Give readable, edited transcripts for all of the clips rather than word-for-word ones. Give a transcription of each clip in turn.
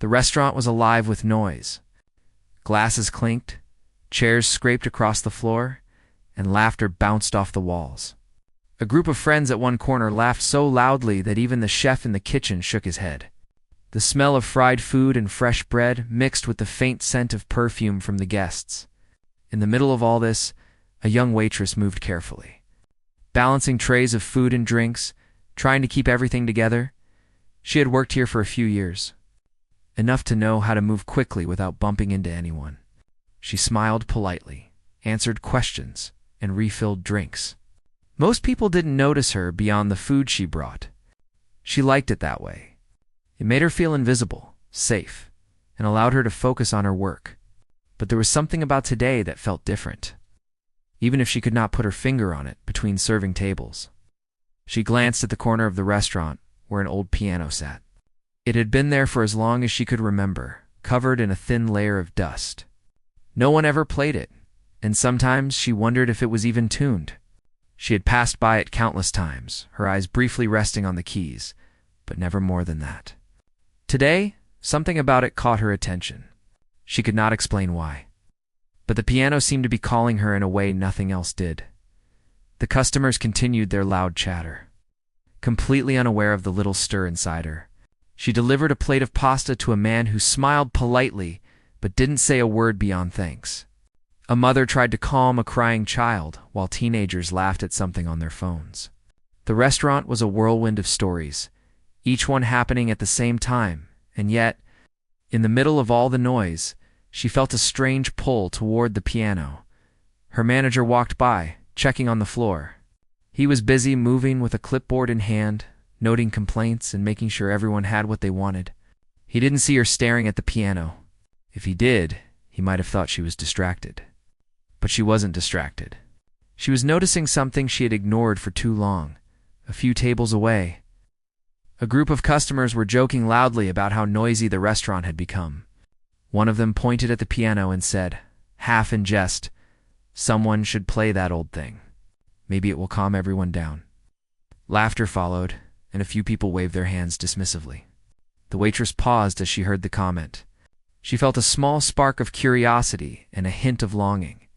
The restaurant was alive with noise. Glasses clinked, chairs scraped across the floor, and laughter bounced off the walls. A group of friends at one corner laughed so loudly that even the chef in the kitchen shook his head. The smell of fried food and fresh bread mixed with the faint scent of perfume from the guests. In the middle of all this, a young waitress moved carefully, balancing trays of food and drinks, trying to keep everything together. She had worked here for a few years, enough to know how to move quickly without bumping into anyone. She smiled politely, answered questions, and refilled drinks. Most people didn't notice her beyond the food she brought. She liked it that way. It made her feel invisible, safe, and allowed her to focus on her work. But there was something about today that felt different, even if she could not put her finger on it between serving tables. She glanced at the corner of the restaurant where an old piano sat. It had been there for as long as she could remember, covered in a thin layer of dust. No one ever played it, and sometimes she wondered if it was even tuned. She had passed by it countless times, her eyes briefly resting on the keys, but never more than that. Today, something about it caught her attention. She could not explain why, but the piano seemed to be calling her in a way nothing else did. The customers continued their loud chatter, completely unaware of the little stir inside her. She delivered a plate of pasta to a man who smiled politely but didn't say a word beyond thanks. A mother tried to calm a crying child while teenagers laughed at something on their phones. The restaurant was a whirlwind of stories, each one happening at the same time, and yet, in the middle of all the noise, she felt a strange pull toward the piano. Her manager walked by, checking on the floor. He was busy moving with a clipboard in hand, noting complaints and making sure everyone had what they wanted. He didn't see her staring at the piano. If he did, he might have thought she was distracted. But she wasn't distracted. She was noticing something she had ignored for too long. A few tables away, a group of customers were joking loudly about how noisy the restaurant had become. One of them pointed at the piano and said, half in jest, "Someone should play that old thing. Maybe it will calm everyone down." Laughter followed, and a few people waved their hands dismissively. The waitress paused as she heard the comment. She felt a small spark of curiosity and a hint of longing.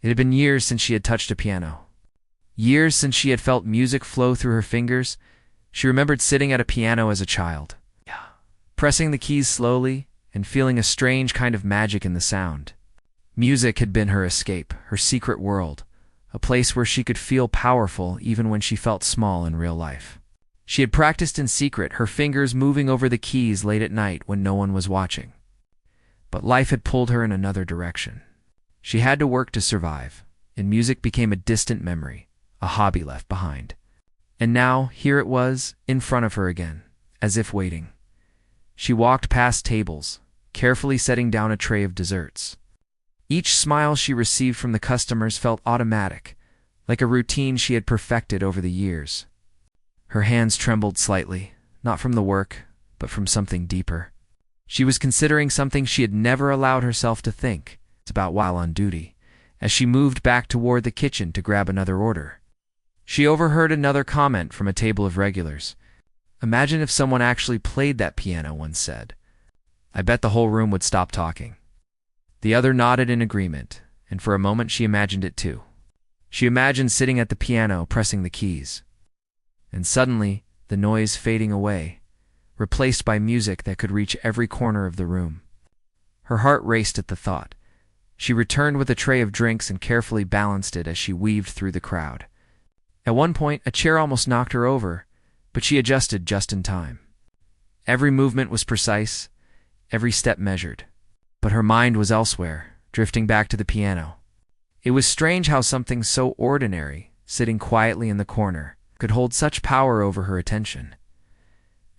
It had been years since she had touched a piano. Years since she had felt music flow through her fingers. She remembered sitting at a piano as a child, pressing the keys slowly and feeling a strange kind of magic in the sound. Music had been her escape, her secret world, a place where she could feel powerful even when she felt small in real life. She had practiced in secret, her fingers moving over the keys late at night when no one was watching. But life had pulled her in another direction. She had to work to survive, and music became a distant memory, a hobby left behind. And now, here it was, in front of her again, as if waiting. She walked past tables, carefully setting down a tray of desserts. Each smile she received from the customers felt automatic, like a routine she had perfected over the years. Her hands trembled slightly, not from the work, but from something deeper. She was considering something she had never allowed herself to think about while on duty, as she moved back toward the kitchen to grab another order. She overheard another comment from a table of regulars. "Imagine if someone actually played that piano," one said. "I bet the whole room would stop talking." The other nodded in agreement, and for a moment she imagined it too. She imagined sitting at the piano, pressing the keys. And suddenly, the noise fading away, replaced by music that could reach every corner of the room. Her heart raced at the thought. She returned with a tray of drinks and carefully balanced it as she weaved through the crowd. At one point, a chair almost knocked her over, but she adjusted just in time. Every movement was precise, every step measured. But her mind was elsewhere, drifting back to the piano. It was strange how something so ordinary, sitting quietly in the corner, could hold such power over her attention.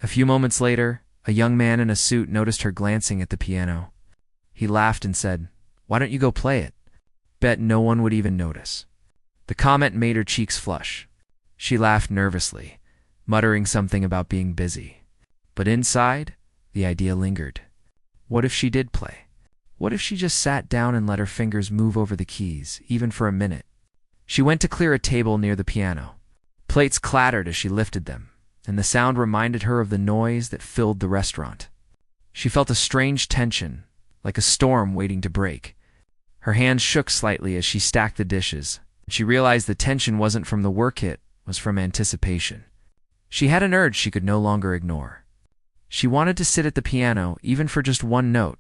A few moments later, a young man in a suit noticed her glancing at the piano. He laughed and said, "Why don't you go play it? Bet no one would even notice." The comment made her cheeks flush. She laughed nervously, muttering something about being busy. But inside, the idea lingered. What if she did play? What if she just sat down and let her fingers move over the keys, even for a minute? She went to clear a table near the piano. Plates clattered as she lifted them, and the sound reminded her of the noise that filled the restaurant. She felt a strange tension, like a storm waiting to break. Her hands shook slightly as she stacked the dishes. She realized the tension wasn't from the work hit, was from anticipation. She had an urge she could no longer ignore. She wanted to sit at the piano, even for just one note.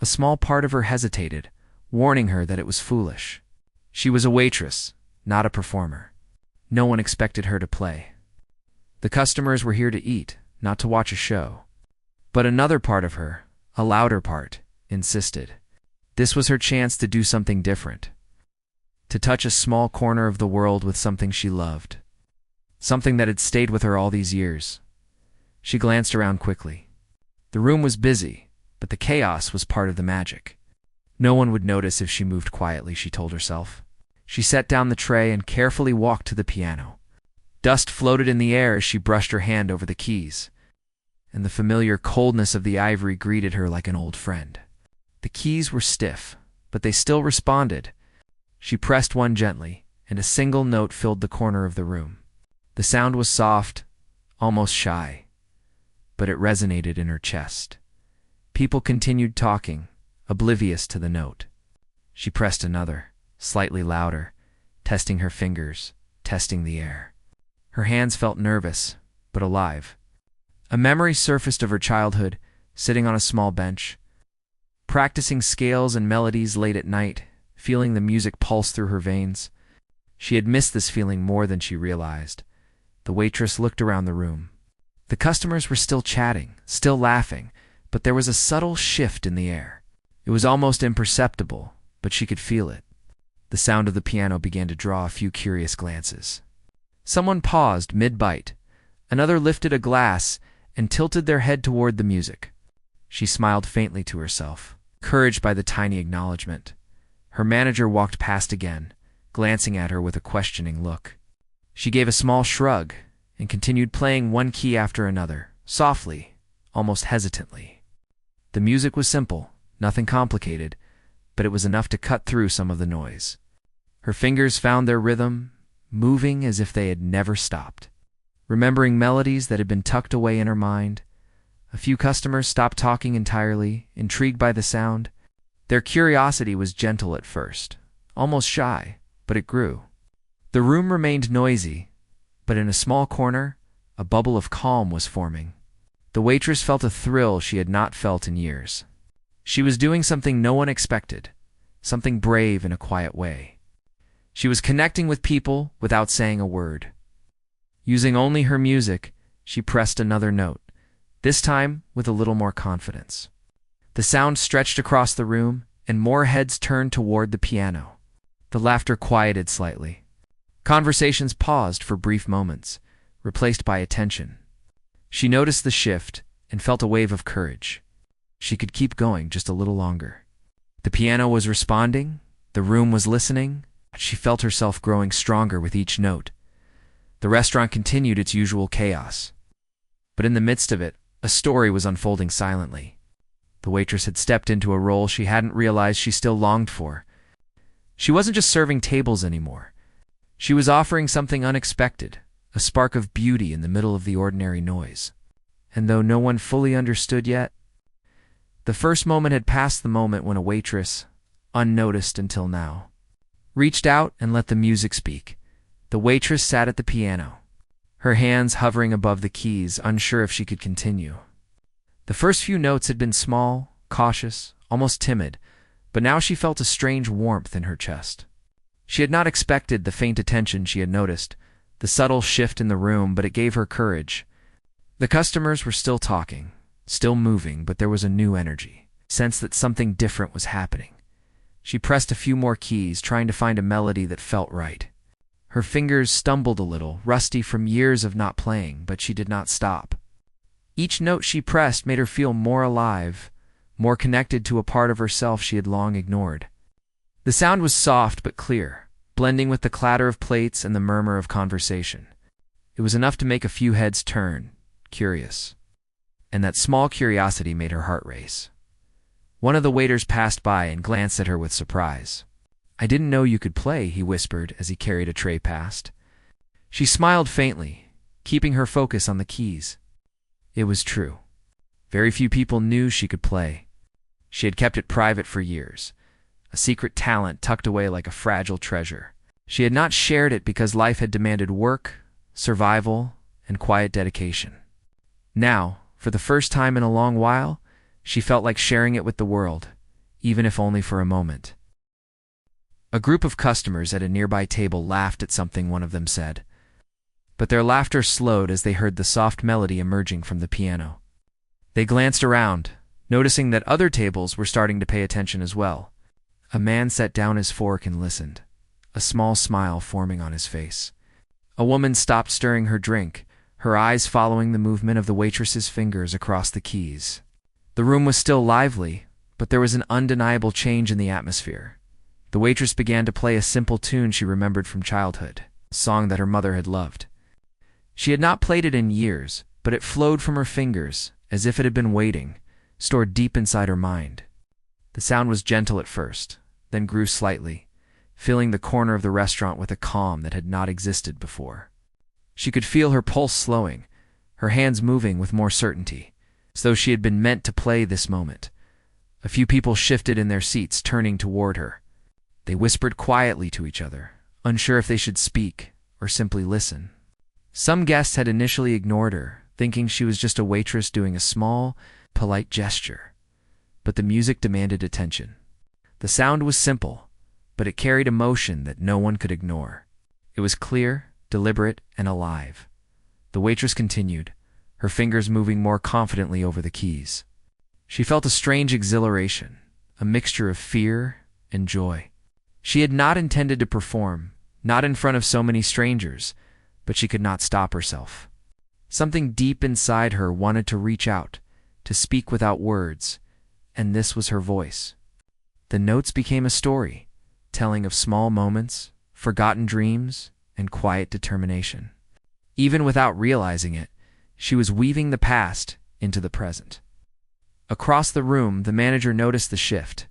A small part of her hesitated, warning her that it was foolish. She was a waitress, not a performer. No one expected her to play. The customers were here to eat, not to watch a show. But another part of her, a louder part, insisted. This was her chance to do something different. To touch a small corner of the world with something she loved. Something that had stayed with her all these years. She glanced around quickly. The room was busy, but the chaos was part of the magic. No one would notice if she moved quietly, she told herself. She set down the tray and carefully walked to the piano. Dust floated in the air as she brushed her hand over the keys, and the familiar coldness of the ivory greeted her like an old friend. The keys were stiff, but they still responded. She pressed one gently, and a single note filled the corner of the room. The sound was soft, almost shy, but it resonated in her chest. People continued talking, oblivious to the note. She pressed another, slightly louder, testing her fingers, testing the air. Her hands felt nervous, but alive. A memory surfaced of her childhood, sitting on a small bench, practicing scales and melodies late at night, feeling the music pulse through her veins. She had missed this feeling more than she realized. The waitress looked around the room. The customers were still chatting, still laughing, but there was a subtle shift in the air. It was almost imperceptible, but she could feel it. The sound of the piano began to draw a few curious glances. Someone paused mid-bite. Another lifted a glass and tilted their head toward the music. She smiled faintly to herself, encouraged by the tiny acknowledgement. Her manager walked past again, glancing at her with a questioning look. She gave a small shrug and continued playing one key after another, softly, almost hesitantly. The music was simple, nothing complicated, but it was enough to cut through some of the noise. Her fingers found their rhythm, moving as if they had never stopped. Remembering melodies that had been tucked away in her mind, a few customers stopped talking entirely, intrigued by the sound. Their curiosity was gentle at first, almost shy, but it grew. The room remained noisy, but in a small corner, a bubble of calm was forming. The waitress felt a thrill she had not felt in years. She was doing something no one expected, something brave in a quiet way. She was connecting with people without saying a word. Using only her music, she pressed another note, this time with a little more confidence. The sound stretched across the room, and more heads turned toward the piano. The laughter quieted slightly. Conversations paused for brief moments, replaced by attention. She noticed the shift and felt a wave of courage. She could keep going just a little longer. The piano was responding, the room was listening. She felt herself growing stronger with each note. The restaurant continued its usual chaos. But in the midst of it, a story was unfolding silently. The waitress had stepped into a role she hadn't realized she still longed for. She wasn't just serving tables anymore. She was offering something unexpected, a spark of beauty in the middle of the ordinary noise. And though no one fully understood yet, the first moment had passed the moment when a waitress, unnoticed until now, reached out and let the music speak. The waitress sat at the piano, her hands hovering above the keys, unsure if she could continue. The first few notes had been small, cautious, almost timid, but now she felt a strange warmth in her chest. She had not expected the faint attention she had noticed, the subtle shift in the room, but it gave her courage. The customers were still talking, still moving, but there was a new energy, sense that something different was happening. She pressed a few more keys, trying to find a melody that felt right. Her fingers stumbled a little, rusty from years of not playing, but she did not stop. Each note she pressed made her feel more alive, more connected to a part of herself she had long ignored. The sound was soft but clear, blending with the clatter of plates and the murmur of conversation. It was enough to make a few heads turn, curious. And that small curiosity made her heart race. One of the waiters passed by and glanced at her with surprise. "I didn't know you could play," he whispered as he carried a tray past. She smiled faintly, keeping her focus on the keys. It was true. Very few people knew she could play. She had kept it private for years, a secret talent tucked away like a fragile treasure. She had not shared it because life had demanded work, survival, and quiet dedication. Now, for the first time in a long while, she felt like sharing it with the world, even if only for a moment. A group of customers at a nearby table laughed at something one of them said, but their laughter slowed as they heard the soft melody emerging from the piano. They glanced around, noticing that other tables were starting to pay attention as well. A man set down his fork and listened, a small smile forming on his face. A woman stopped stirring her drink, her eyes following the movement of the waitress's fingers across the keys. The room was still lively, but there was an undeniable change in the atmosphere. The waitress began to play a simple tune she remembered from childhood, a song that her mother had loved. She had not played it in years, but it flowed from her fingers, as if it had been waiting, stored deep inside her mind. The sound was gentle at first, then grew slightly, filling the corner of the restaurant with a calm that had not existed before. She could feel her pulse slowing, her hands moving with more certainty, as though she had been meant to play this moment. A few people shifted in their seats, turning toward her. They whispered quietly to each other, unsure if they should speak or simply listen. Some guests had initially ignored her, thinking she was just a waitress doing a small, polite gesture. But the music demanded attention. The sound was simple, but it carried emotion that no one could ignore. It was clear, deliberate, and alive. The waitress continued, her fingers moving more confidently over the keys. She felt a strange exhilaration, a mixture of fear and joy. She had not intended to perform, not in front of so many strangers, but she could not stop herself. Something deep inside her wanted to reach out, to speak without words, and this was her voice. The notes became a story, telling of small moments, forgotten dreams, and quiet determination. Even without realizing it, she was weaving the past into the present. Across the room, the manager noticed the shift.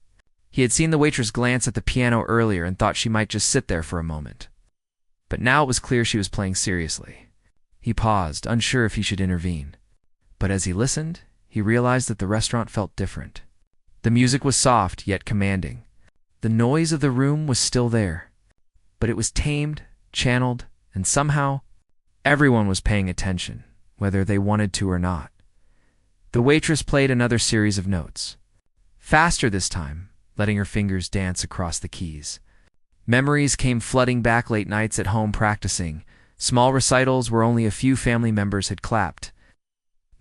He had seen the waitress glance at the piano earlier and thought she might just sit there for a moment. But now it was clear she was playing seriously. He paused, unsure if he should intervene. But as he listened, he realized that the restaurant felt different. The music was soft yet commanding. The noise of the room was still there, but it was tamed, channeled, and somehow everyone was paying attention, whether they wanted to or not. The waitress played another series of notes, faster this time, letting her fingers dance across the keys. Memories came flooding back, late nights at home practicing, small recitals where only a few family members had clapped.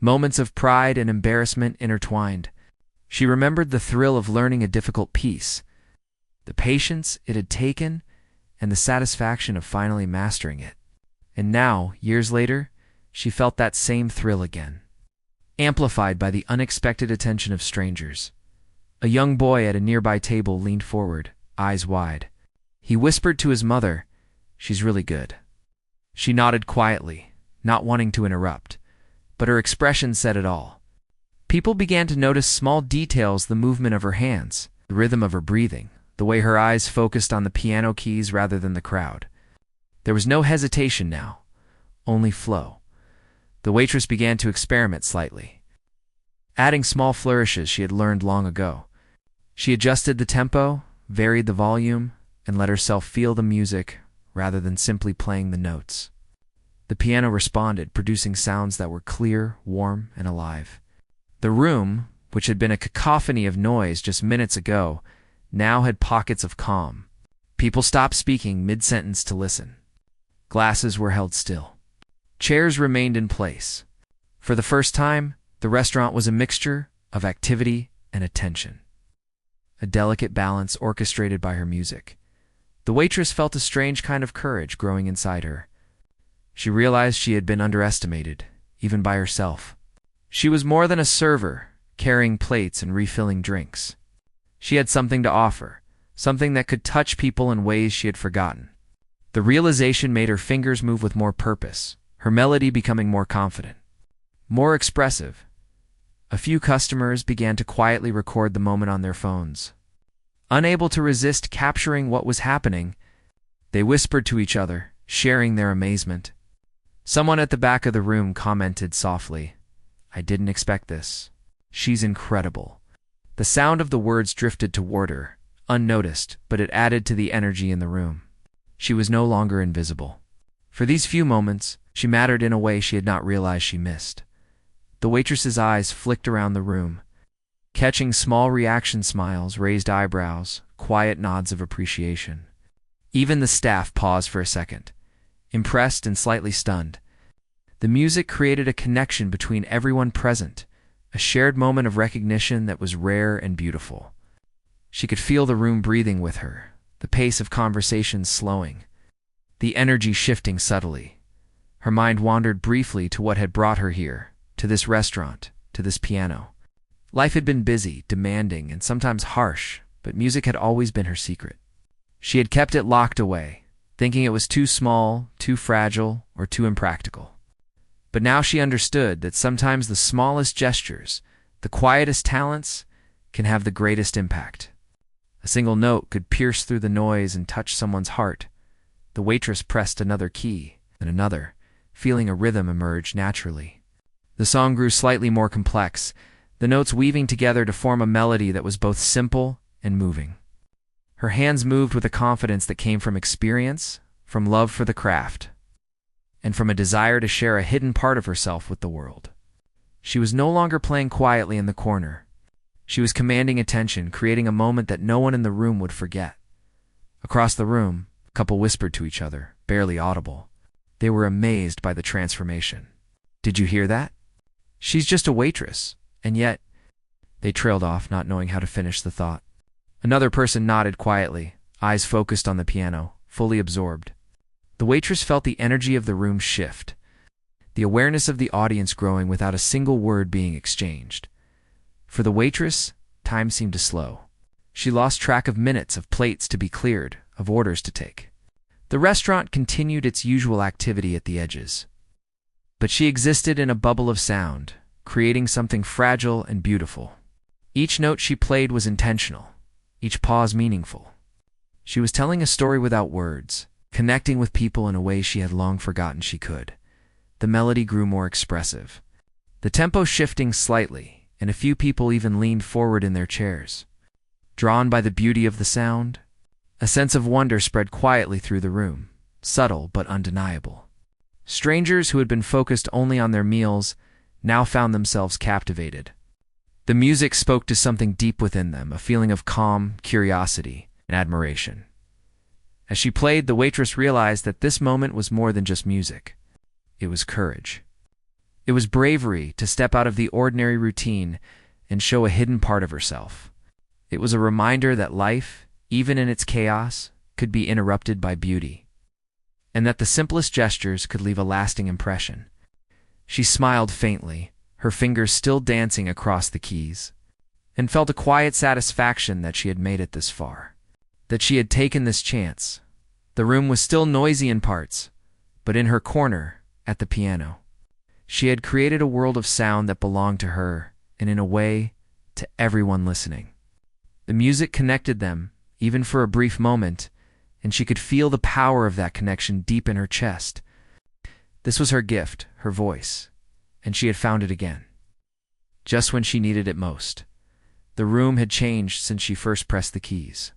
Moments of pride and embarrassment intertwined. She remembered the thrill of learning a difficult piece, the patience it had taken, and the satisfaction of finally mastering it. And now, years later, she felt that same thrill again, amplified by the unexpected attention of strangers. A young boy at a nearby table leaned forward, eyes wide. He whispered to his mother, "She's really good." She nodded quietly, not wanting to interrupt, but her expression said it all. People began to notice small details, the movement of her hands, the rhythm of her breathing, the way her eyes focused on the piano keys rather than the crowd. There was no hesitation now, only flow. The waitress began to experiment slightly, adding small flourishes she had learned long ago. She adjusted the tempo, varied the volume, and let herself feel the music rather than simply playing the notes. The piano responded, producing sounds that were clear, warm, and alive. The room, which had been a cacophony of noise just minutes ago, now had pockets of calm. People stopped speaking mid-sentence to listen. Glasses were held still. Chairs remained in place. For the first time, the restaurant was a mixture of activity and attention, a delicate balance orchestrated by her music. The waitress felt a strange kind of courage growing inside her. She realized she had been underestimated, even by herself. She was more than a server, carrying plates and refilling drinks. She had something to offer, something that could touch people in ways she had forgotten. The realization made her fingers move with more purpose, her melody becoming more confident, more expressive. A few customers began to quietly record the moment on their phones. Unable to resist capturing what was happening, they whispered to each other, sharing their amazement. Someone at the back of the room commented softly, "I didn't expect this." "She's incredible." The sound of the words drifted toward her, unnoticed, but it added to the energy in the room. She was no longer invisible. For these few moments, she mattered in a way she had not realized she missed. The waitress's eyes flicked around the room, catching small reaction smiles, raised eyebrows, quiet nods of appreciation. Even the staff paused for a second, impressed and slightly stunned. The music created a connection between everyone present, a shared moment of recognition that was rare and beautiful. She could feel the room breathing with her, the pace of conversations slowing, the energy shifting subtly. Her mind wandered briefly to what had brought her here, to this restaurant, to this piano. Life had been busy, demanding, and sometimes harsh, but music had always been her secret. She had kept it locked away, thinking it was too small, too fragile, or too impractical. But now she understood that sometimes the smallest gestures, the quietest talents, can have the greatest impact. A single note could pierce through the noise and touch someone's heart. The waitress pressed another key, and another, feeling a rhythm emerge naturally. The song grew slightly more complex, the notes weaving together to form a melody that was both simple and moving. Her hands moved with a confidence that came from experience, from love for the craft, and from a desire to share a hidden part of herself with the world. She was no longer playing quietly in the corner. She was commanding attention, creating a moment that no one in the room would forget. Across the room, a couple whispered to each other, barely audible. They were amazed by the transformation. "Did you hear that? She's just a waitress." And yet, they trailed off, not knowing how to finish the thought. Another person nodded quietly, eyes focused on the piano, fully absorbed. The waitress felt the energy of the room shift, the awareness of the audience growing without a single word being exchanged. For the waitress, time seemed to slow. She lost track of minutes, of plates to be cleared, of orders to take. The restaurant continued its usual activity at the edges. But she existed in a bubble of sound, creating something fragile and beautiful. Each note she played was intentional, each pause meaningful. She was telling a story without words, connecting with people in a way she had long forgotten she could. The melody grew more expressive, the tempo shifting slightly, and a few people even leaned forward in their chairs. Drawn by the beauty of the sound, a sense of wonder spread quietly through the room, subtle but undeniable. Strangers who had been focused only on their meals now found themselves captivated. The music spoke to something deep within them, a feeling of calm, curiosity, and admiration. As she played, the waitress realized that this moment was more than just music. It was courage. It was bravery to step out of the ordinary routine and show a hidden part of herself. It was a reminder that life, even in its chaos, could be interrupted by beauty, and that the simplest gestures could leave a lasting impression. She smiled faintly, her fingers still dancing across the keys, and felt a quiet satisfaction that she had made it this far, that she had taken this chance. The room was still noisy in parts, but in her corner, at the piano, she had created a world of sound that belonged to her, and in a way, to everyone listening. The music connected them, even for a brief moment, and she could feel the power of that connection deep in her chest. This was her gift, her voice, and she had found it again, just when she needed it most. The room had changed since she first pressed the keys.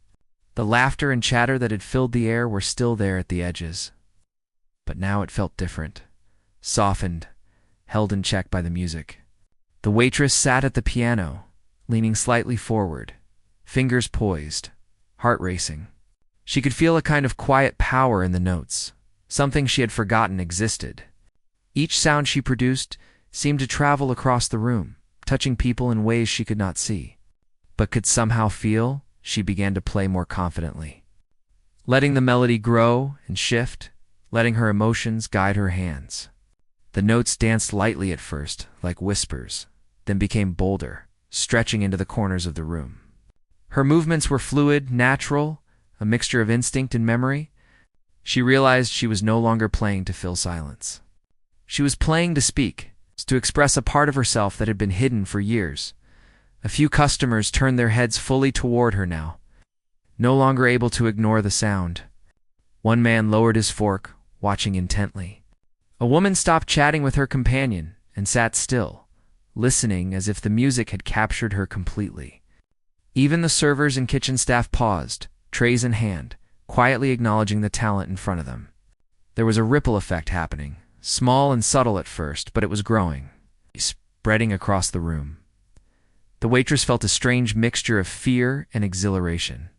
The laughter and chatter that had filled the air were still there at the edges, but now it felt different, softened, held in check by the music. The waitress sat at the piano, leaning slightly forward, fingers poised, heart racing. She could feel a kind of quiet power in the notes, something she had forgotten existed. Each sound she produced seemed to travel across the room, touching people in ways she could not see, but could somehow feel. She began to play more confidently, letting the melody grow and shift, letting her emotions guide her hands. The notes danced lightly at first, like whispers, then became bolder, stretching into the corners of the room. Her movements were fluid, natural, a mixture of instinct and memory. She realized she was no longer playing to fill silence. She was playing to speak, to express a part of herself that had been hidden for years. A few customers turned their heads fully toward her now, no longer able to ignore the sound. One man lowered his fork, watching intently. A woman stopped chatting with her companion and sat still, listening as if the music had captured her completely. Even the servers and kitchen staff paused, trays in hand, quietly acknowledging the talent in front of them. There was a ripple effect happening, small and subtle at first, but it was growing, spreading across the room. The waitress felt a strange mixture of fear and exhilaration.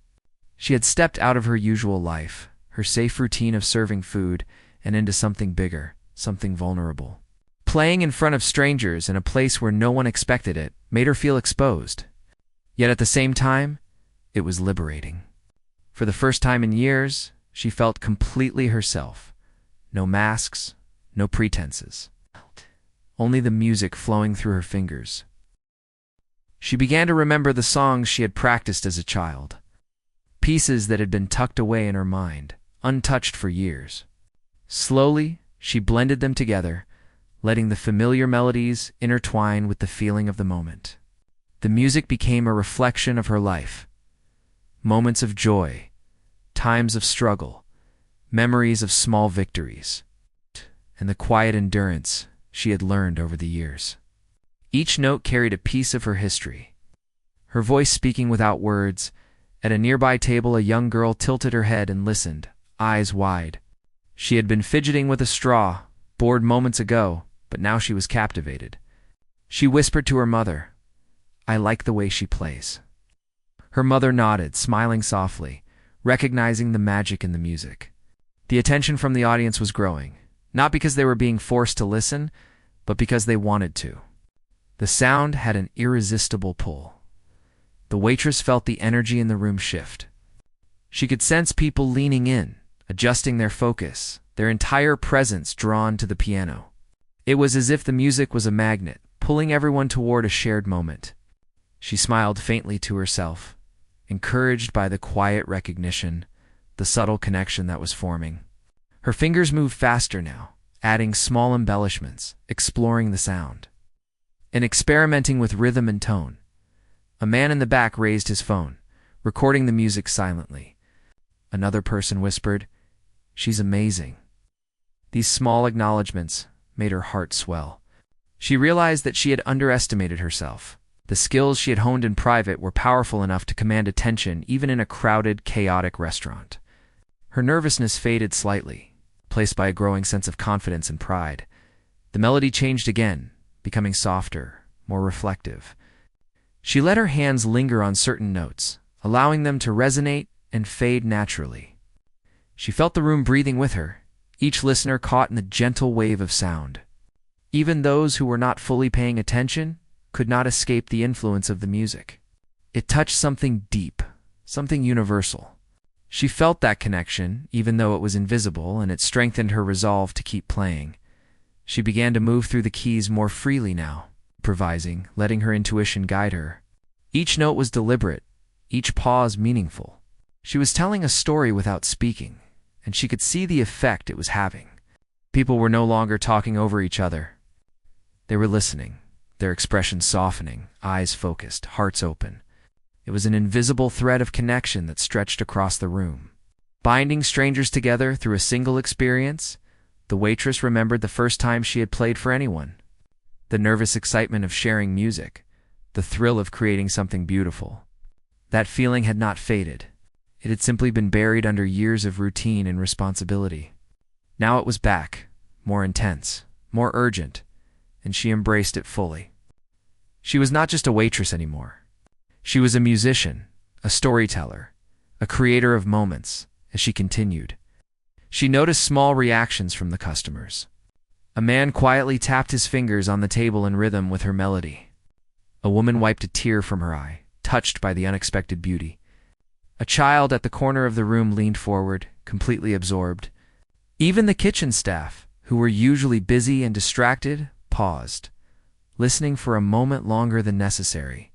She had stepped out of her usual life, her safe routine of serving food, and into something bigger, something vulnerable. Playing in front of strangers in a place where no one expected it made her feel exposed. Yet at the same time, it was liberating. For the first time in years, she felt completely herself. No masks, no pretenses. Only the music flowing through her fingers. She began to remember the songs she had practiced as a child. Pieces that had been tucked away in her mind, untouched for years. Slowly, she blended them together, letting the familiar melodies intertwine with the feeling of the moment. The music became a reflection of her life. Moments of joy, times of struggle, memories of small victories, and the quiet endurance she had learned over the years. Each note carried a piece of her history. Her voice speaking without words. At a nearby table, a young girl tilted her head and listened, eyes wide. She had been fidgeting with a straw, bored moments ago, but now she was captivated. She whispered to her mother, "I like the way she plays." Her mother nodded, smiling softly, recognizing the magic in the music. The attention from the audience was growing, not because they were being forced to listen, but because they wanted to. The sound had an irresistible pull. The waitress felt the energy in the room shift. She could sense people leaning in, adjusting their focus, their entire presence drawn to the piano. It was as if the music was a magnet, pulling everyone toward a shared moment. She smiled faintly to herself, encouraged by the quiet recognition, the subtle connection that was forming. Her fingers moved faster now, adding small embellishments, exploring the sound, and experimenting with rhythm and tone. A man in the back raised his phone, recording the music silently. Another person whispered, "She's amazing." These small acknowledgments made her heart swell. She realized that she had underestimated herself. The skills she had honed in private were powerful enough to command attention even in a crowded, chaotic restaurant. Her nervousness faded slightly, replaced by a growing sense of confidence and pride. The melody changed again, becoming softer, more reflective. She let her hands linger on certain notes, allowing them to resonate and fade naturally. She felt the room breathing with her, each listener caught in the gentle wave of sound. Even those who were not fully paying attention could not escape the influence of the music. It touched something deep, something universal. She felt that connection, even though it was invisible, and it strengthened her resolve to keep playing. She began to move through the keys more freely now, improvising, letting her intuition guide her. Each note was deliberate, each pause meaningful. She was telling a story without speaking, and she could see the effect it was having. People were no longer talking over each other. They were listening, their expressions softening, eyes focused, hearts open. It was an invisible thread of connection that stretched across the room. Binding strangers together through a single experience, the waitress remembered the first time she had played for anyone. The nervous excitement of sharing music, the thrill of creating something beautiful. That feeling had not faded. It had simply been buried under years of routine and responsibility. Now it was back, more intense, more urgent, and she embraced it fully. She was not just a waitress anymore. She was a musician, a storyteller, a creator of moments, as she continued. She noticed small reactions from the customers. A man quietly tapped his fingers on the table in rhythm with her melody. A woman wiped a tear from her eye, touched by the unexpected beauty. A child at the corner of the room leaned forward, completely absorbed. Even the kitchen staff, who were usually busy and distracted, paused, listening for a moment longer than necessary.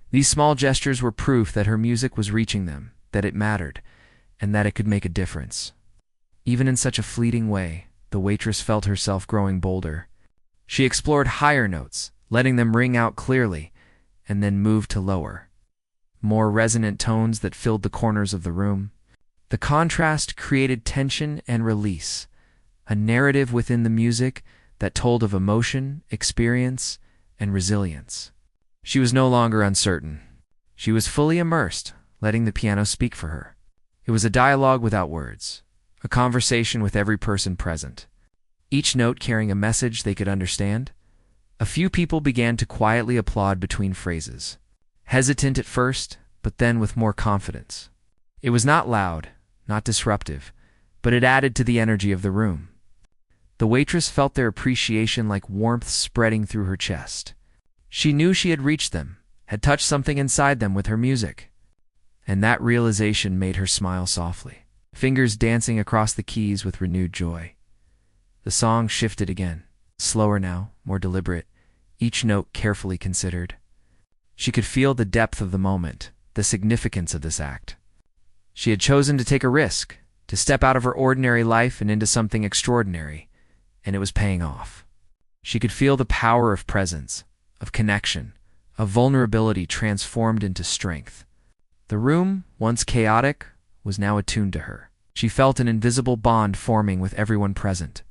These small gestures were proof that her music was reaching them, that it mattered, and that it could make a difference. Even in such a fleeting way, the waitress felt herself growing bolder. She explored higher notes, letting them ring out clearly, and then moved to lower, more resonant tones that filled the corners of the room. The contrast created tension and release, a narrative within the music that told of emotion, experience, and resilience. She was no longer uncertain. She was fully immersed, letting the piano speak for her. It was a dialogue without words, a conversation with every person present, each note carrying a message they could understand. A few people began to quietly applaud between phrases, hesitant at first, but then with more confidence. It was not loud, not disruptive, but it added to the energy of the room. The waitress felt their appreciation like warmth spreading through her chest. She knew she had reached them, had touched something inside them with her music. And that realization made her smile softly, fingers dancing across the keys with renewed joy. The song shifted again, slower now, more deliberate, each note carefully considered. She could feel the depth of the moment, the significance of this act. She had chosen to take a risk, to step out of her ordinary life and into something extraordinary, and it was paying off. She could feel the power of presence, of connection, of vulnerability transformed into strength. The room, once chaotic, was now attuned to her. She felt an invisible bond forming with everyone present.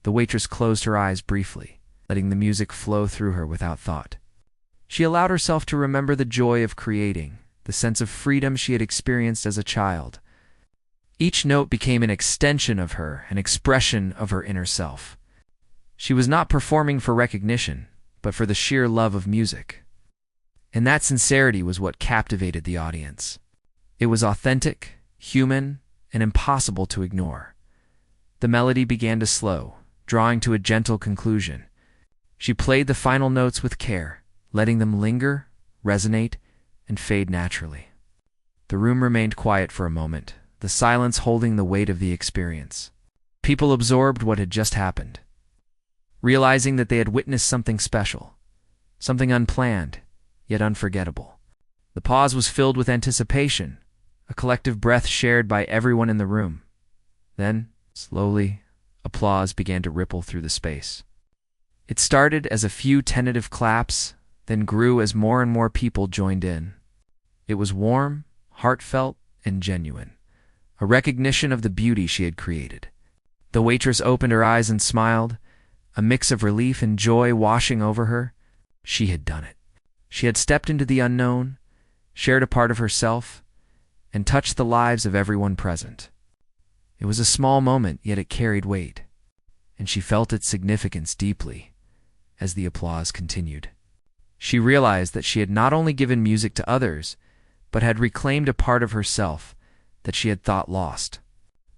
The waitress closed her eyes briefly, letting the music flow through her without thought. She allowed herself to remember the joy of creating, the sense of freedom she had experienced as a child. Each note became an extension of her, an expression of her inner self. She was not performing for recognition, but for the sheer love of music. And that sincerity was what captivated the audience. It was authentic, human, and impossible to ignore. The melody began to slow, drawing to a gentle conclusion. She played the final notes with care, letting them linger, resonate, and fade naturally. The room remained quiet for a moment, the silence holding the weight of the experience. People absorbed what had just happened, realizing that they had witnessed something special, something unplanned, yet unforgettable. The pause was filled with anticipation, a collective breath shared by everyone in the room. Then, slowly, applause began to ripple through the space. It started as a few tentative claps, then grew as more and more people joined in. It was warm, heartfelt, and genuine, a recognition of the beauty she had created. The waitress opened her eyes and smiled, a mix of relief and joy washing over her. She had done it. She had stepped into the unknown, shared a part of herself, and touched the lives of everyone present. It was a small moment, yet it carried weight, and she felt its significance deeply as the applause continued. She realized that she had not only given music to others, but had reclaimed a part of herself that she had thought lost.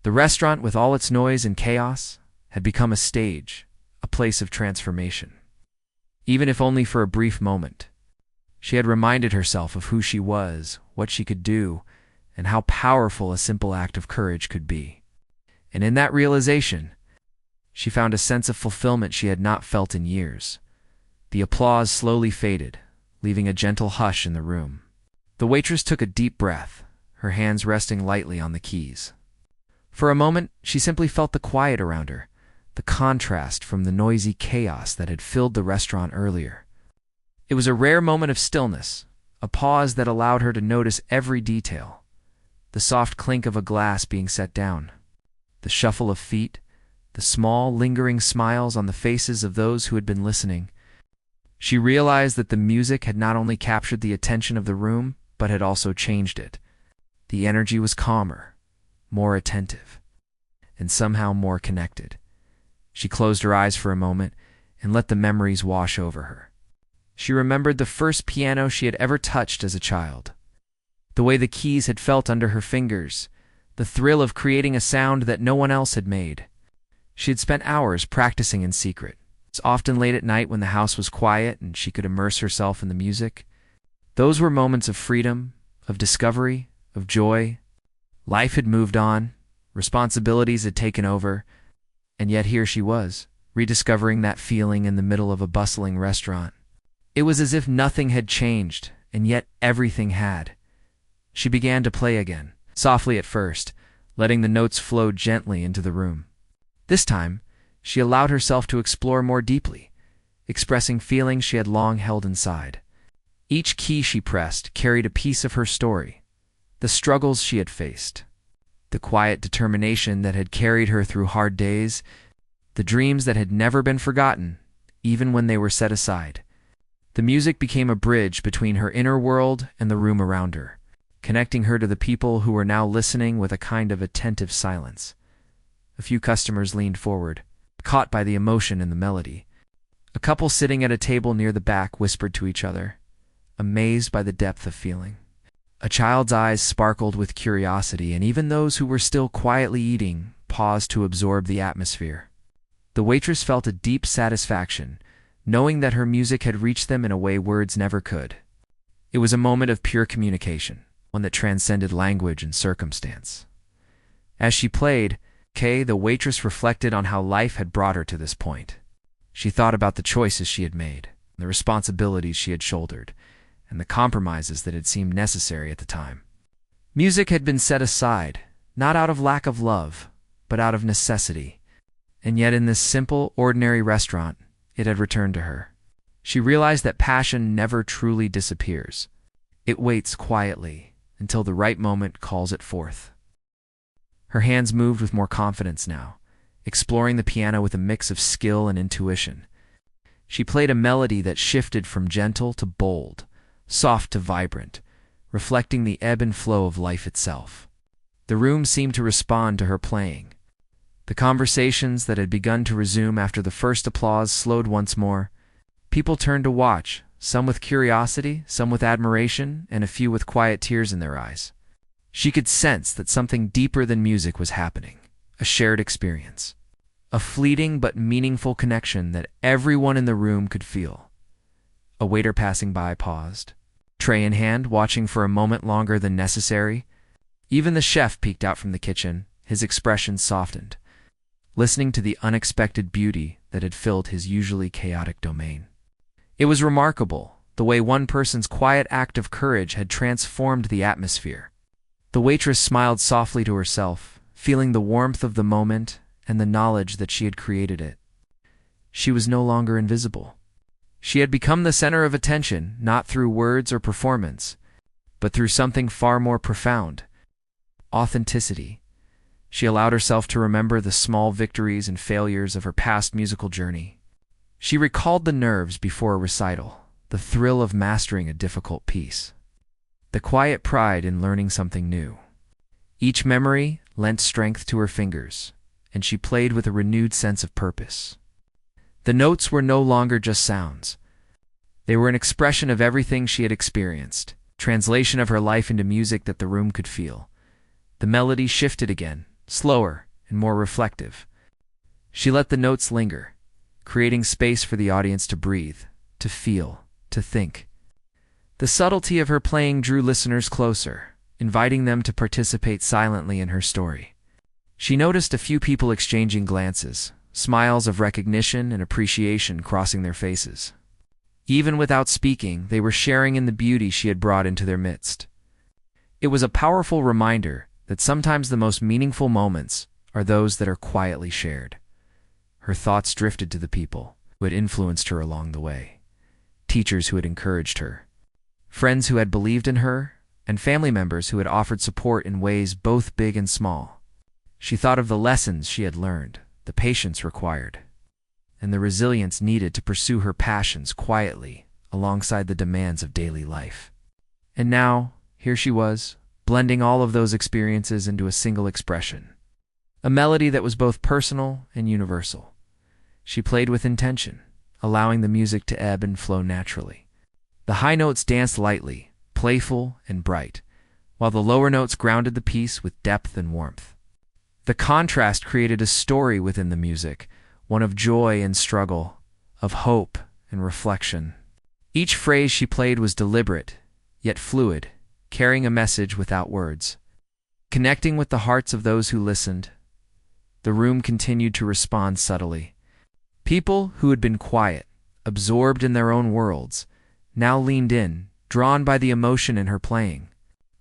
The restaurant, with all its noise and chaos, had become a stage, a place of transformation. Even if only for a brief moment, she had reminded herself of who she was, what she could do, and how powerful a simple act of courage could be. And in that realization, she found a sense of fulfillment she had not felt in years. The applause slowly faded, leaving a gentle hush in the room. The waitress took a deep breath, her hands resting lightly on the keys. For a moment, she simply felt the quiet around her, the contrast from the noisy chaos that had filled the restaurant earlier. It was a rare moment of stillness, a pause that allowed her to notice every detail. The soft clink of a glass being set down, the shuffle of feet, the small, lingering smiles on the faces of those who had been listening. She realized that the music had not only captured the attention of the room, but had also changed it. The energy was calmer, more attentive, and somehow more connected. She closed her eyes for a moment and let the memories wash over her. She remembered the first piano she had ever touched as a child, the way the keys had felt under her fingers, the thrill of creating a sound that no one else had made. She had spent hours practicing in secret. It was often late at night when the house was quiet and she could immerse herself in the music. Those were moments of freedom, of discovery, of joy. Life had moved on, responsibilities had taken over, and yet here she was, rediscovering that feeling in the middle of a bustling restaurant. It was as if nothing had changed, and yet everything had. She began to play again, softly at first, letting the notes flow gently into the room. This time, she allowed herself to explore more deeply, expressing feelings she had long held inside. Each key she pressed carried a piece of her story, the struggles she had faced, the quiet determination that had carried her through hard days, the dreams that had never been forgotten, even when they were set aside. The music became a bridge between her inner world and the room around her, connecting her to the people who were now listening with a kind of attentive silence. A few customers leaned forward, caught by the emotion in the melody. A couple sitting at a table near the back whispered to each other, amazed by the depth of feeling. A child's eyes sparkled with curiosity, and even those who were still quietly eating paused to absorb the atmosphere. The waitress felt a deep satisfaction, knowing that her music had reached them in a way words never could. It was a moment of pure communication, one that transcended language and circumstance. As she played, the waitress reflected on how life had brought her to this point. She thought about the choices she had made, the responsibilities she had shouldered, and the compromises that had seemed necessary at the time. Music had been set aside, not out of lack of love, but out of necessity. And yet in this simple, ordinary restaurant, it had returned to her. She realized that passion never truly disappears. It waits quietly until the right moment calls it forth. Her hands moved with more confidence now, exploring the piano with a mix of skill and intuition. She played a melody that shifted from gentle to bold, soft to vibrant, reflecting the ebb and flow of life itself. The room seemed to respond to her playing. The conversations that had begun to resume after the first applause slowed once more. People turned to watch, some with curiosity, some with admiration, and a few with quiet tears in their eyes. She could sense that something deeper than music was happening, a shared experience, a fleeting but meaningful connection that everyone in the room could feel. A waiter passing by paused, tray in hand, watching for a moment longer than necessary. Even the chef peeked out from the kitchen, his expression softened, listening to the unexpected beauty that had filled his usually chaotic domain. It was remarkable, the way one person's quiet act of courage had transformed the atmosphere. The waitress smiled softly to herself, feeling the warmth of the moment and the knowledge that she had created it. She was no longer invisible. She had become the center of attention, not through words or performance, but through something far more profound: authenticity. She allowed herself to remember the small victories and failures of her past musical journey. She recalled the nerves before a recital, the thrill of mastering a difficult piece, the quiet pride in learning something new. Each memory lent strength to her fingers, and she played with a renewed sense of purpose. The notes were no longer just sounds. They were an expression of everything she had experienced, translation of her life into music that the room could feel. The melody shifted again, slower and more reflective. She let the notes linger, creating space for the audience to breathe, to feel, to think. The subtlety of her playing drew listeners closer, inviting them to participate silently in her story. She noticed a few people exchanging glances, smiles of recognition and appreciation crossing their faces. Even without speaking, they were sharing in the beauty she had brought into their midst. It was a powerful reminder that sometimes the most meaningful moments are those that are quietly shared. Her thoughts drifted to the people who had influenced her along the way, teachers who had encouraged her, friends who had believed in her, and family members who had offered support in ways both big and small. She thought of the lessons she had learned, the patience required, and the resilience needed to pursue her passions quietly alongside the demands of daily life. And now, here she was, blending all of those experiences into a single expression, a melody that was both personal and universal. She played with intention, allowing the music to ebb and flow naturally. The high notes danced lightly, playful and bright, while the lower notes grounded the piece with depth and warmth. The contrast created a story within the music, one of joy and struggle, of hope and reflection. Each phrase she played was deliberate, yet fluid, carrying a message without words. Connecting with the hearts of those who listened, the room continued to respond subtly. People who had been quiet, absorbed in their own worlds, now leaned in, drawn by the emotion in her playing.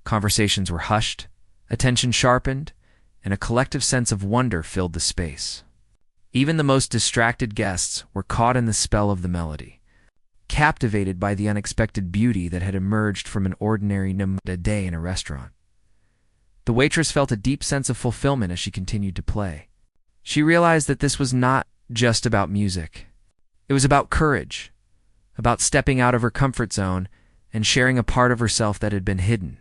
Conversations were hushed, attention sharpened, and a collective sense of wonder filled the space. Even the most distracted guests were caught in the spell of the melody, captivated by the unexpected beauty that had emerged from an ordinary day in a restaurant. The waitress felt a deep sense of fulfillment as she continued to play. She realized that this was not just about music. It was about courage, about stepping out of her comfort zone and sharing a part of herself that had been hidden.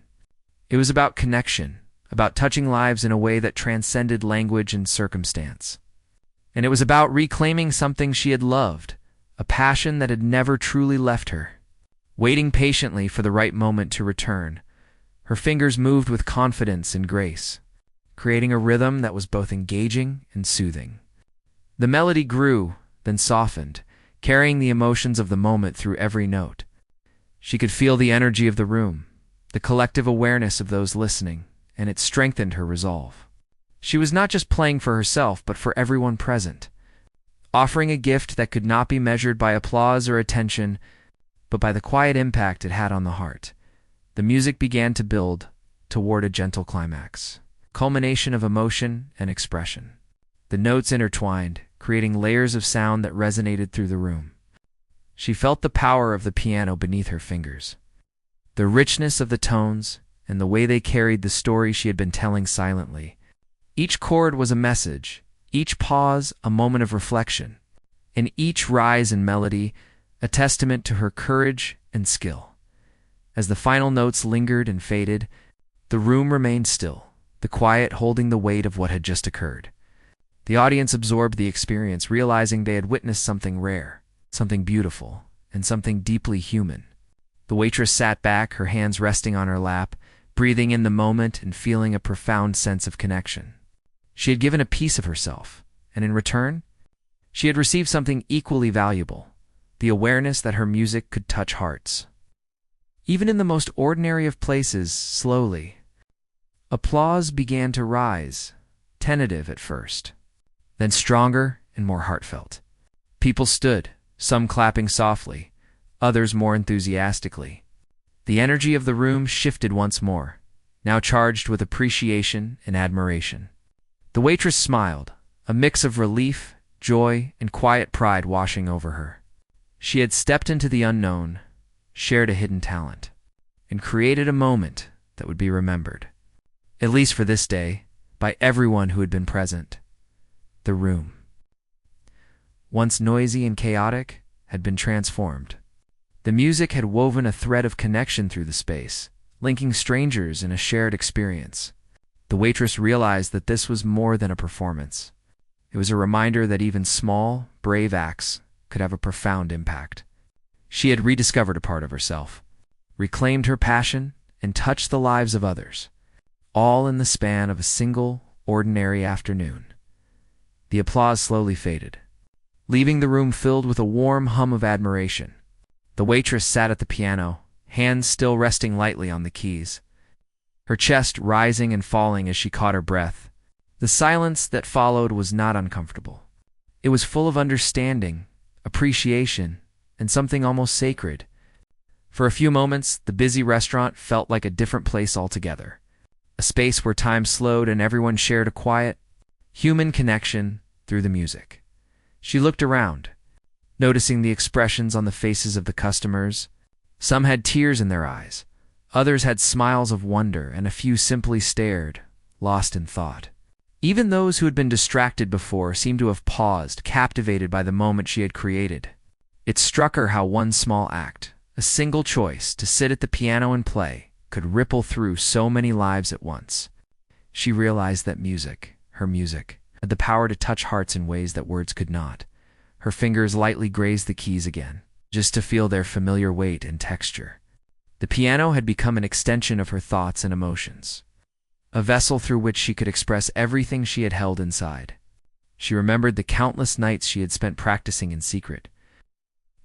It was about connection, about touching lives in a way that transcended language and circumstance. And it was about reclaiming something she had loved, a passion that had never truly left her. Waiting patiently for the right moment to return, her fingers moved with confidence and grace, creating a rhythm that was both engaging and soothing. The melody grew, then softened, carrying the emotions of the moment through every note. She could feel the energy of the room, the collective awareness of those listening, and it strengthened her resolve. She was not just playing for herself, but for everyone present, offering a gift that could not be measured by applause or attention, but by the quiet impact it had on the heart. The music began to build toward a gentle climax, culmination of emotion and expression. The notes intertwined, creating layers of sound that resonated through the room. She felt the power of the piano beneath her fingers, the richness of the tones, and the way they carried the story she had been telling silently. Each chord was a message, each pause a moment of reflection, and each rise in melody a testament to her courage and skill. As the final notes lingered and faded, the room remained still, the quiet holding the weight of what had just occurred. The audience absorbed the experience, realizing they had witnessed something rare, something beautiful, and something deeply human. The waitress sat back, her hands resting on her lap, breathing in the moment and feeling a profound sense of connection. She had given a piece of herself, and in return, she had received something equally valuable, the awareness that her music could touch hearts. Even in the most ordinary of places, slowly, applause began to rise, tentative at first, then stronger and more heartfelt. People stood, some clapping softly, others more enthusiastically. The energy of the room shifted once more, now charged with appreciation and admiration. The waitress smiled, a mix of relief, joy, and quiet pride washing over her. She had stepped into the unknown, shared a hidden talent, and created a moment that would be remembered, at least for this day, by everyone who had been present. The room, once noisy and chaotic, had been transformed. The music had woven a thread of connection through the space, linking strangers in a shared experience. The waitress realized that this was more than a performance. It was a reminder that even small, brave acts could have a profound impact. She had rediscovered a part of herself, reclaimed her passion, and touched the lives of others, all in the span of a single, ordinary afternoon. The applause slowly faded, leaving the room filled with a warm hum of admiration. The waitress sat at the piano, hands still resting lightly on the keys, her chest rising and falling as she caught her breath. The silence that followed was not uncomfortable. It was full of understanding, appreciation, and something almost sacred. For a few moments, the busy restaurant felt like a different place altogether, a space where time slowed and everyone shared a quiet, human connection through the music. She looked around, noticing the expressions on the faces of the customers. Some had tears in their eyes, others had smiles of wonder, and a few simply stared, lost in thought. Even those who had been distracted before seemed to have paused, captivated by the moment she had created. It struck her how one small act, a single choice to sit at the piano and play, could ripple through so many lives at once. She realized that music, her music, had the power to touch hearts in ways that words could not. Her fingers lightly grazed the keys again, just to feel their familiar weight and texture. The piano had become an extension of her thoughts and emotions, a vessel through which she could express everything she had held inside. She remembered the countless nights she had spent practicing in secret,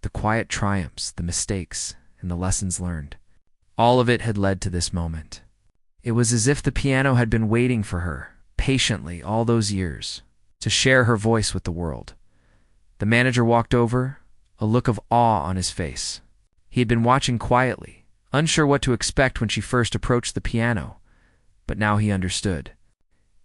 the quiet triumphs, the mistakes, and the lessons learned. All of it had led to this moment. It was as if the piano had been waiting for her, patiently, all those years, to share her voice with the world. The manager walked over, a look of awe on his face. He had been watching quietly, unsure what to expect when she first approached the piano, but now he understood.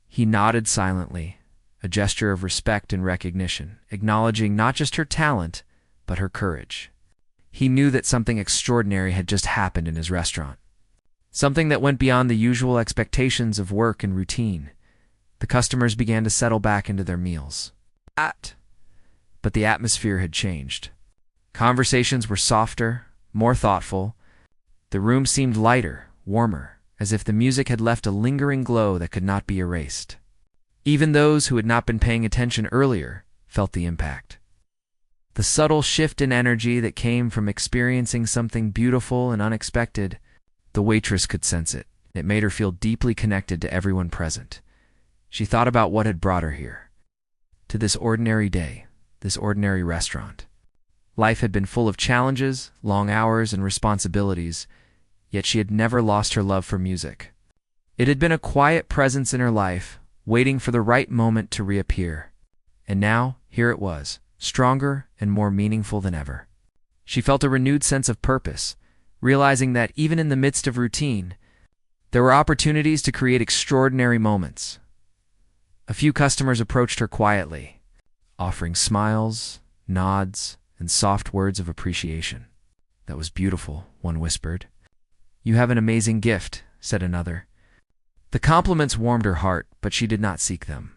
He nodded silently, a gesture of respect and recognition, acknowledging not just her talent, but her courage. He knew that something extraordinary had just happened in his restaurant, something that went beyond the usual expectations of work and routine. The customers began to settle back into their meals. But the atmosphere had changed. Conversations were softer, more thoughtful. The room seemed lighter, warmer, as if the music had left a lingering glow that could not be erased. Even those who had not been paying attention earlier felt the impact. The subtle shift in energy that came from experiencing something beautiful and unexpected, the waitress could sense it. It made her feel deeply connected to everyone present. She thought about what had brought her here, to this ordinary day, this ordinary restaurant. Life had been full of challenges, long hours, and responsibilities, yet she had never lost her love for music. It had been a quiet presence in her life, waiting for the right moment to reappear. And now, here it was, stronger and more meaningful than ever. She felt a renewed sense of purpose, realizing that even in the midst of routine, there were opportunities to create extraordinary moments. A few customers approached her quietly, offering smiles, nods, and soft words of appreciation. "That was beautiful," one whispered. "You have an amazing gift," said another. The compliments warmed her heart, but she did not seek them.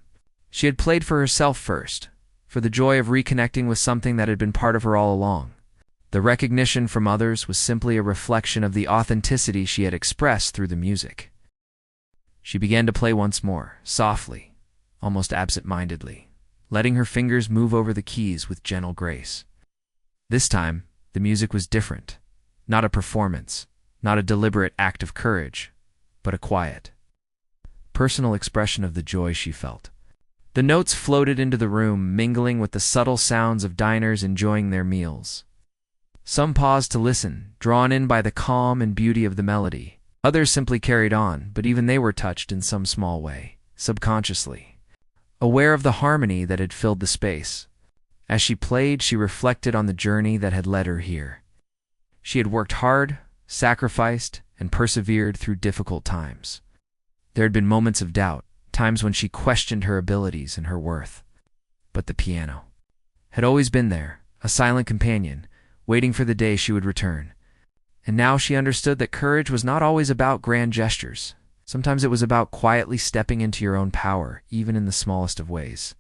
She had played for herself first, for the joy of reconnecting with something that had been part of her all along. The recognition from others was simply a reflection of the authenticity she had expressed through the music. She began to play once more, softly, almost absent-mindedly, letting her fingers move over the keys with gentle grace. This time, the music was different. Not a performance, not a deliberate act of courage, but a quiet, personal expression of the joy she felt. The notes floated into the room, mingling with the subtle sounds of diners enjoying their meals. Some paused to listen, drawn in by the calm and beauty of the melody. Others simply carried on, but even they were touched in some small way, subconsciously, aware of the harmony that had filled the space. As she played, she reflected on the journey that had led her here. She had worked hard, sacrificed, and persevered through difficult times. There had been moments of doubt, times when she questioned her abilities and her worth. But the piano had always been there, a silent companion, waiting for the day she would return. And now she understood that courage was not always about grand gestures. Sometimes it was about quietly stepping into your own power, even in the smallest of ways.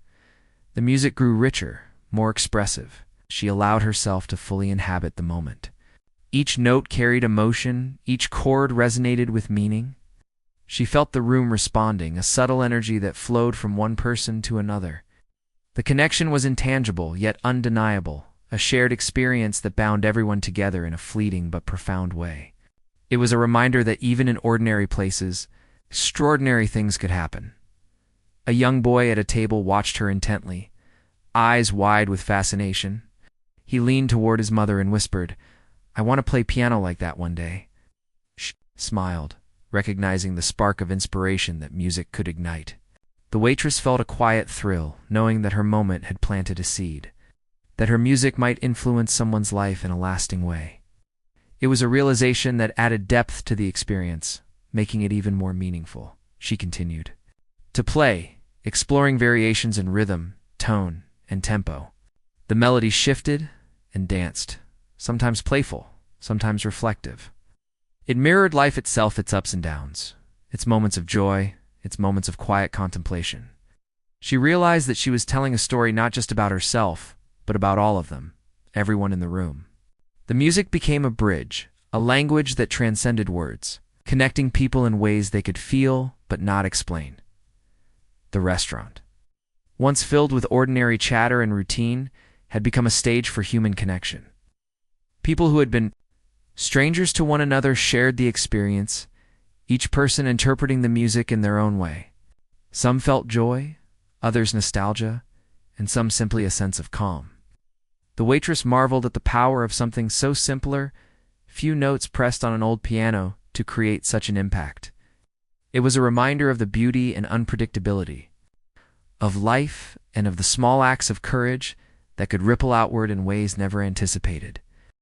The music grew richer, more expressive. She allowed herself to fully inhabit the moment. Each note carried emotion, each chord resonated with meaning. She felt the room responding, a subtle energy that flowed from one person to another. The connection was intangible, yet undeniable, a shared experience that bound everyone together in a fleeting but profound way. It was a reminder that even in ordinary places, extraordinary things could happen. A young boy at a table watched her intently, eyes wide with fascination. He leaned toward his mother and whispered, "I want to play piano like that one day." She smiled, recognizing the spark of inspiration that music could ignite. The waitress felt a quiet thrill, knowing that her moment had planted a seed, that her music might influence someone's life in a lasting way. It was a realization that added depth to the experience, making it even more meaningful. She continued to play, exploring variations in rhythm, tone, and tempo. The melody shifted and danced, sometimes playful, sometimes reflective. It mirrored life itself, its ups and downs, its moments of joy, its moments of quiet contemplation. She realized that she was telling a story not just about herself, but about all of them, everyone in the room. The music became a bridge, a language that transcended words, connecting people in ways they could feel but not explain. The restaurant, once filled with ordinary chatter and routine, had become a stage for human connection. People who had been strangers to one another shared the experience, each person interpreting the music in their own way. Some felt joy, others nostalgia, and some simply a sense of calm. The waitress marveled at the power of something so simpler, few notes pressed on an old piano, to create such an impact. It was a reminder of the beauty and unpredictability of life and of the small acts of courage that could ripple outward in ways never anticipated.